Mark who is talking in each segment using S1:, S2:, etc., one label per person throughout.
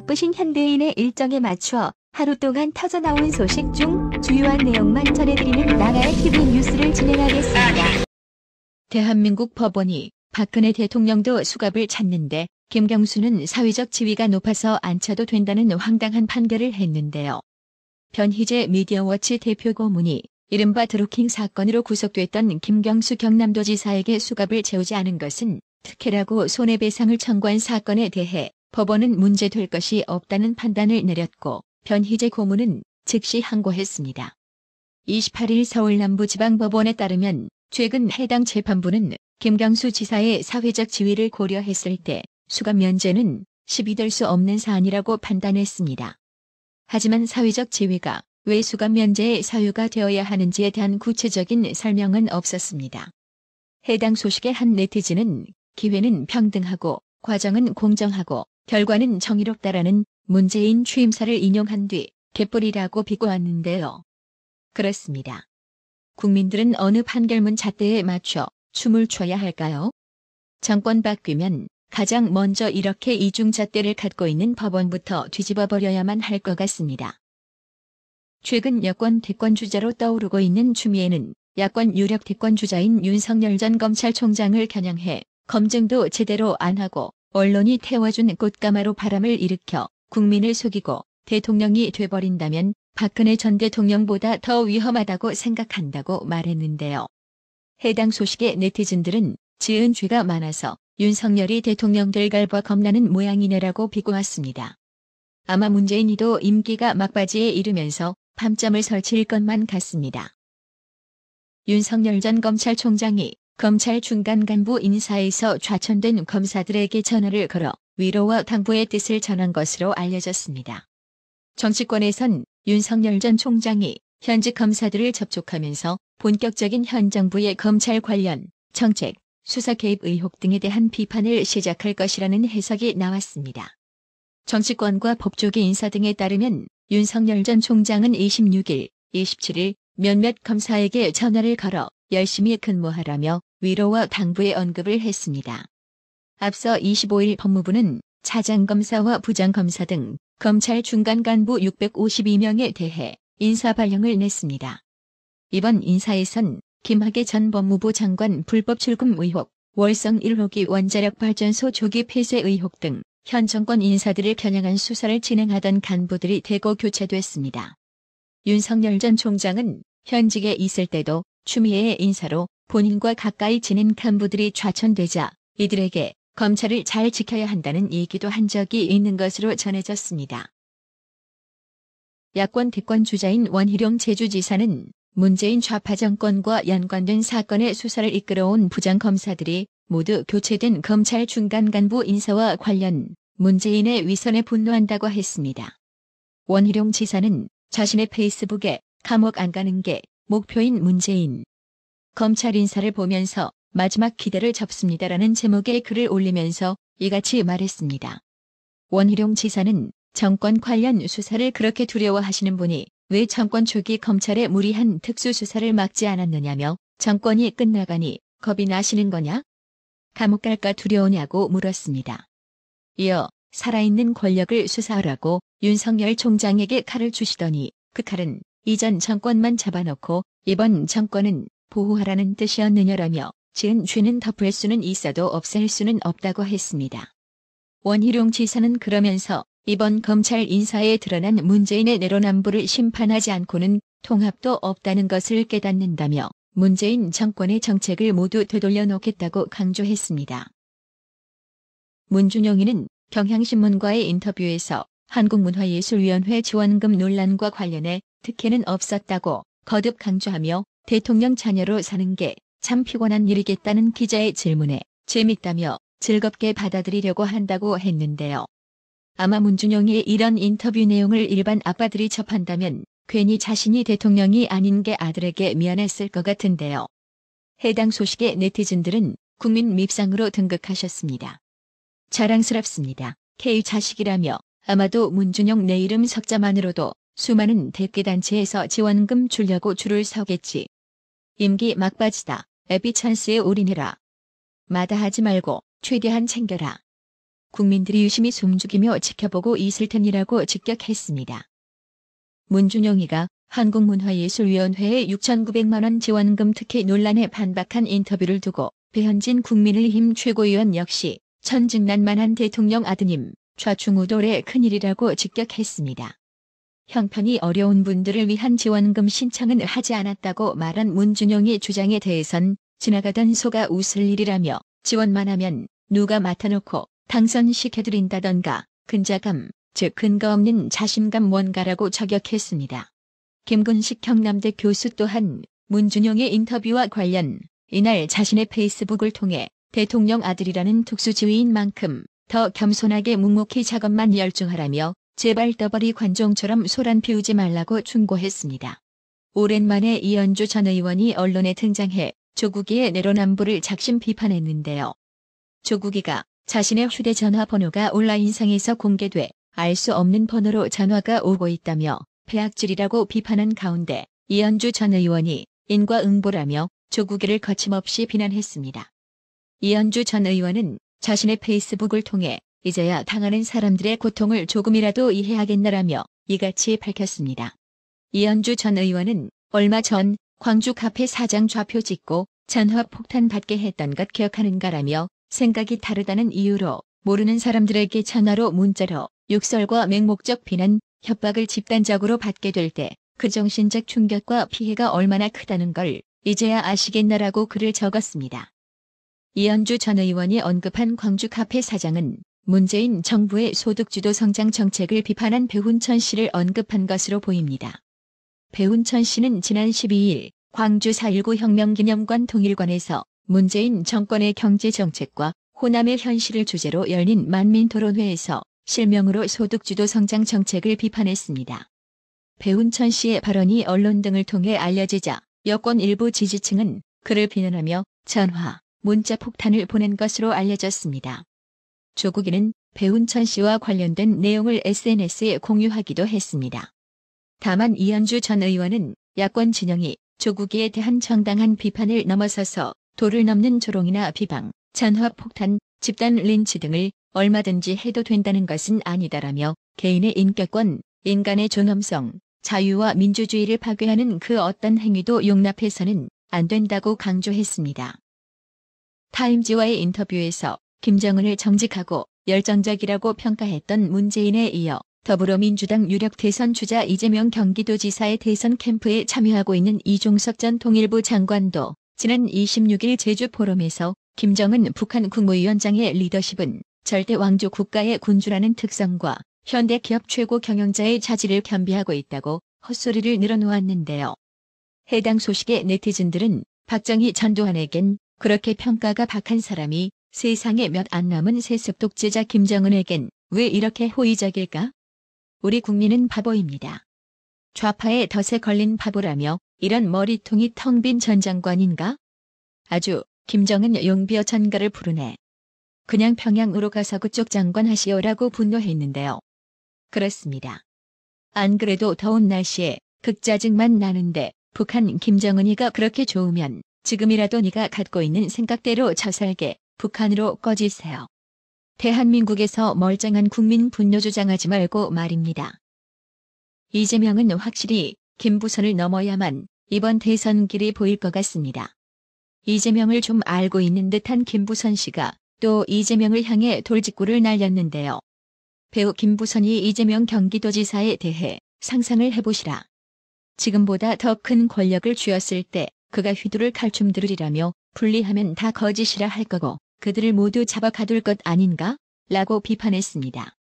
S1: 바쁘신 현대인의 일정에 맞춰 하루 동안 터져나온 소식 중 주요한 내용만 전해드리는 나라의 TV 뉴스를 진행하겠습니다. 대한민국 법원이 박근혜 대통령도 수갑을 찾는데 김경수는 사회적 지위가 높아서 안 차도 된다는 황당한 판결을 했는데요. 변희재 미디어워치 대표 고문이 이른바 드루킹 사건으로 구속됐던 김경수 경남도지사에게 수갑을 채우지 않은 것은 특혜라고 손해배상을 청구한 사건에 대해 법원은 문제될 것이 없다는 판단을 내렸고 변희재 고문은 즉시 항고했습니다. 28일 서울남부지방법원에 따르면 최근 해당 재판부는 김경수 지사의 사회적 지위를 고려했을 때 수갑 면제는 시비될 수 없는 사안이라고 판단했습니다. 하지만 사회적 지위가 왜 수갑 면제의 사유가 되어야 하는지에 대한 구체적인 설명은 없었습니다. 해당 소식의 한 네티즌은 기회는 평등하고 과정은 공정하고 결과는 정의롭다라는 문재인 취임사를 인용한 뒤 개뿔이라고 비꼬았는데요. 그렇습니다. 국민들은 어느 판결문 잣대에 맞춰 춤을 춰야 할까요? 정권 바뀌면 가장 먼저 이렇게 이중잣대를 갖고 있는 법원부터 뒤집어버려야만 할 것 같습니다. 최근 여권 대권주자로 떠오르고 있는 추미애는 야권 유력 대권주자인 윤석열 전 검찰총장을 겨냥해 검증도 제대로 안 하고 언론이 태워준 꽃가마로 바람을 일으켜 국민을 속이고 대통령이 돼버린다면 박근혜 전 대통령보다 더 위험하다고 생각한다고 말했는데요. 해당 소식에 네티즌들은 지은 죄가 많아서 윤석열이 대통령 될 갈바 겁나는 모양이네라고 비꼬았습니다. 아마 문재인이도 임기가 막바지에 이르면서 밤점을 설칠 것만 같습니다. 윤석열 전 검찰총장이 검찰 중간 간부 인사에서 좌천된 검사들에게 전화를 걸어 위로와 당부의 뜻을 전한 것으로 알려졌습니다. 정치권에선 윤석열 전 총장이 현직 검사들을 접촉하면서 본격적인 현 정부의 검찰 관련 정책, 수사 개입 의혹 등에 대한 비판을 시작할 것이라는 해석이 나왔습니다. 정치권과 법조계 인사 등에 따르면 윤석열 전 총장은 26일, 27일 몇몇 검사에게 전화를 걸어 열심히 근무하라며 위로와 당부의 언급을 했습니다. 앞서 25일 법무부는 차장검사와 부장검사 등 검찰 중간 간부 652명에 대해 인사 발령을 냈습니다. 이번 인사에선 김학의 전 법무부 장관 불법 출금 의혹, 월성 1호기 원자력 발전소 조기 폐쇄 의혹 등 현 정권 인사들을 겨냥한 수사를 진행하던 간부들이 대거 교체됐습니다. 윤석열 전 총장은 현직에 있을 때도 추미애의 인사로 본인과 가까이 지낸 간부들이 좌천되자 이들에게 검찰을 잘 지켜야 한다는 얘기도 한 적이 있는 것으로 전해졌습니다. 야권 대권주자인 원희룡 제주지사는 문재인 좌파 정권과 연관된 사건의 수사를 이끌어온 부장검사들이 모두 교체된 검찰 중간 간부 인사와 관련 문재인의 위선에 분노한다고 했습니다. 원희룡 지사는 자신의 페이스북에 감옥 안 가는 게 목표인 문재인. 검찰 인사를 보면서 마지막 기대를 접습니다라는 제목의 글을 올리면서 이같이 말했습니다. 원희룡 지사는 정권 관련 수사를 그렇게 두려워하시는 분이 왜 정권 초기 검찰의 무리한 특수수사를 막지 않았느냐며 정권이 끝나가니 겁이 나시는 거냐? 감옥 갈까 두려우냐고 물었습니다. 이어 살아있는 권력을 수사하라고 윤석열 총장에게 칼을 주시더니 그 칼은 이전 정권만 잡아놓고 이번 정권은 보호하라는 뜻이었느냐라며 지은 죄는 덮을 수는 있어도 없앨 수는 없다고 했습니다. 원희룡 지사는 그러면서 이번 검찰 인사에 드러난 문재인의 내로남불을 심판하지 않고는 통합도 없다는 것을 깨닫는다며 문재인 정권의 정책을 모두 되돌려 놓겠다고 강조했습니다. 문준용이는 경향신문과의 인터뷰에서 한국문화예술위원회 지원금 논란과 관련해 특혜는 없었다고 거듭 강조하며 대통령 자녀로 사는 게 참 피곤한 일이겠다는 기자의 질문에 재밌다며 즐겁게 받아들이려고 한다고 했는데요. 아마 문준용의 이런 인터뷰 내용을 일반 아빠들이 접한다면 괜히 자신이 대통령이 아닌 게 아들에게 미안했을 것 같은데요. 해당 소식에 네티즌들은 국민 밉상으로 등극하셨습니다. 자랑스럽습니다. K 자식이라며 아마도 문준용 내 이름 석자만으로도 수많은 대기단체에서 지원금 주려고 줄을 서겠지. 임기 막바지다. 에피 찬스에 올인해라. 마다하지 말고 최대한 챙겨라. 국민들이 유심히 숨죽이며 지켜보고 있을 테니라고 직격했습니다. 문준용이가 한국문화예술위원회에 6,900만 원 지원금 특혜 논란에 반박한 인터뷰를 두고 배현진 국민의힘 최고위원 역시 천진난만한 대통령 아드님, 좌충우돌의 큰일이라고 직격했습니다. 형편이 어려운 분들을 위한 지원금 신청은 하지 않았다고 말한 문준용의 주장에 대해선 지나가던 소가 웃을 일이라며 지원만 하면 누가 맡아놓고 당선시켜드린다던가 근자감, 즉 근거 없는 자신감 뭔가라고 저격했습니다. 김근식 경남대 교수 또한 문준용의 인터뷰와 관련 이날 자신의 페이스북을 통해 대통령 아들이라는 특수지위인 만큼 더 겸손하게 묵묵히 작업만 열중하라며 제발 떠벌이 관종처럼 소란 피우지 말라고 충고했습니다. 오랜만에 이현주 전 의원이 언론에 등장해 조국이의 내로남불을 작심 비판했는데요. 조국이가 자신의 휴대전화 번호가 온라인상에서 공개돼 알 수 없는 번호로 전화가 오고 있다며 폐악질이라고 비판한 가운데 이현주 전 의원이 인과응보라며 조국이를 거침없이 비난했습니다. 이현주 전 의원은 자신의 페이스북을 통해 이제야 당하는 사람들의 고통을 조금이라도 이해하겠나라며 이같이 밝혔습니다. 이현주 전 의원은 얼마 전 광주 카페 사장 좌표 찍고 전화 폭탄 받게 했던 것 기억하는가라며 생각이 다르다는 이유로 모르는 사람들에게 전화로 문자로 욕설과 맹목적 비난, 협박을 집단적으로 받게 될 때 그 정신적 충격과 피해가 얼마나 크다는 걸 이제야 아시겠나라고 글을 적었습니다. 이현주 전 의원이 언급한 광주 카페 사장은 문재인 정부의 소득주도 성장 정책을 비판한 배훈천 씨를 언급한 것으로 보입니다. 배훈천 씨는 지난 12일 광주 4.19 혁명기념관 동일관에서 문재인 정권의 경제정책과 호남의 현실을 주제로 열린 만민토론회에서 실명으로 소득주도 성장 정책을 비판했습니다. 배훈천 씨의 발언이 언론 등을 통해 알려지자 여권 일부 지지층은 그를 비난하며 전화, 문자 폭탄을 보낸 것으로 알려졌습니다. 조국이는 배훈천 씨와 관련된 내용을 SNS에 공유하기도 했습니다. 다만 이현주 전 의원은 야권 진영이 조국이에 대한 정당한 비판을 넘어서서 도를 넘는 조롱이나 비방, 전화 폭탄, 집단 린치 등을 얼마든지 해도 된다는 것은 아니다라며 개인의 인격권, 인간의 존엄성, 자유와 민주주의를 파괴하는 그 어떤 행위도 용납해서는 안 된다고 강조했습니다. 타임지와의 인터뷰에서 김정은을 정직하고 열정적이라고 평가했던 문재인에 이어 더불어민주당 유력 대선 주자 이재명 경기도지사의 대선 캠프에 참여하고 있는 이종석 전 통일부 장관도 지난 26일 제주 포럼에서 김정은 북한 국무위원장의 리더십은 절대 왕조 국가의 군주라는 특성과 현대 기업 최고 경영자의 자질을 겸비하고 있다고 헛소리를 늘어놓았는데요. 해당 소식에 네티즌들은 박정희 전두환에겐 그렇게 평가가 박한 사람이 세상에 몇 안 남은 세습 독재자 김정은에겐 왜 이렇게 호의적일까? 우리 국민은 바보입니다. 좌파의 덫에 걸린 바보라며 이런 머리통이 텅 빈 전 장관인가? 아주 김정은 용비어 전가를 부르네. 그냥 평양으로 가서 그쪽 장관 하시오라고 분노했는데요. 그렇습니다. 안 그래도 더운 날씨에 극짜증만 나는데 북한 김정은이가 그렇게 좋으면 지금이라도 네가 갖고 있는 생각대로 저살게 북한으로 꺼지세요. 대한민국에서 멀쩡한 국민 분노 주장하지 말고 말입니다. 이재명은 확실히 김부선을 넘어야만 이번 대선 길이 보일 것 같습니다. 이재명을 좀 알고 있는 듯한 김부선 씨가 또 이재명을 향해 돌직구를 날렸는데요. 배우 김부선이 이재명 경기도지사에 대해 상상을 해보시라. 지금보다 더 큰 권력을 쥐었을 때 그가 휘두를 칼춤 들으리라며 분리하면 다 거짓이라 할 거고 그들을 모두 잡아 가둘 것 아닌가? 라고 비판했습니다.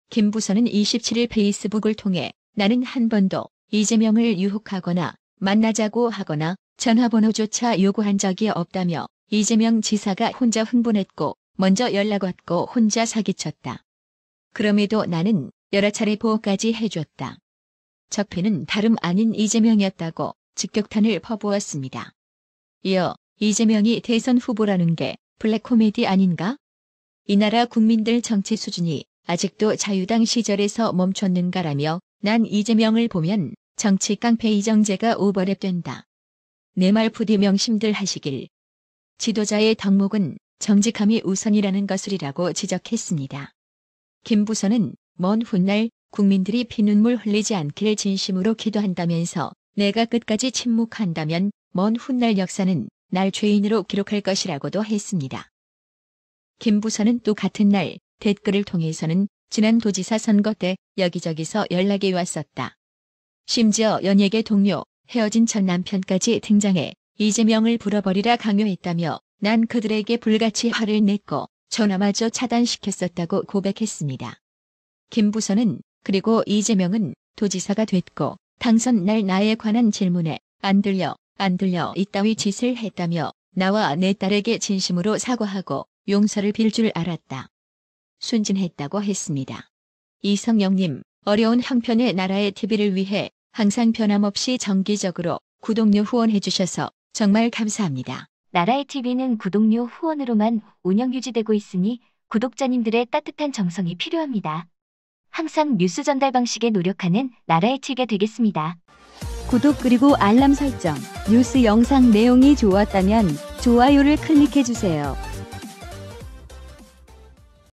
S1: 김부선은 27일 페이스북을 통해 나는 한 번도 이재명을 유혹하거나 만나자고 하거나 전화번호조차 요구한 적이 없다며 이재명 지사가 혼자 흥분했고 먼저 연락 왔고 혼자 사기쳤다. 그럼에도 나는 여러 차례 보호까지 해줬다. 적폐는 다름 아닌 이재명이었다고 직격탄을 퍼부었습니다. 이어 이재명이 대선 후보라는 게 블랙 코미디 아닌가? 이 나라 국민들 정치 수준이 아직도 자유당 시절에서 멈췄는가라며 난 이재명을 보면 정치 깡패 이정재가 오버랩된다. 내 말 부디 명심들 하시길. 지도자의 덕목은 정직함이 우선이라는 것이라고 지적했습니다. 김 부서는 먼 훗날 국민들이 피눈물 흘리지 않길 진심으로 기도한다면서 내가 끝까지 침묵한다면 먼 훗날 역사는 날 죄인으로 기록할 것이라고도 했습니다. 김 부서는 또 같은 날 댓글을 통해서는 지난 도지사 선거 때 여기저기서 연락이 왔었다. 심지어 연예계 동료, 헤어진 전 남편까지 등장해 이재명을 불어버리라 강요했다며 난 그들에게 불같이 화를 냈고 전화마저 차단시켰었다고 고백했습니다. 김 부서는 그리고 이재명은 도지사가 됐고 당선 날 나에 관한 질문에 안 들려 이따위 짓을 했다며 나와 내 딸에게 진심으로 사과하고 용서를 빌 줄 알았다. 순진했다고 했습니다. 이성영님, 어려운 형편의 나라의 TV를 위해 항상 변함없이 정기적으로 구독료 후원해주셔서 정말 감사합니다.
S2: 나라의 TV는 구독료 후원으로만 운영 유지되고 있으니 구독자님들의 따뜻한 정성이 필요합니다. 항상 뉴스 전달 방식에 노력하는 나라의 TV가 되겠습니다.
S3: 구독 그리고 알람 설정, 뉴스 영상 내용이 좋았다면 좋아요를 클릭해주세요.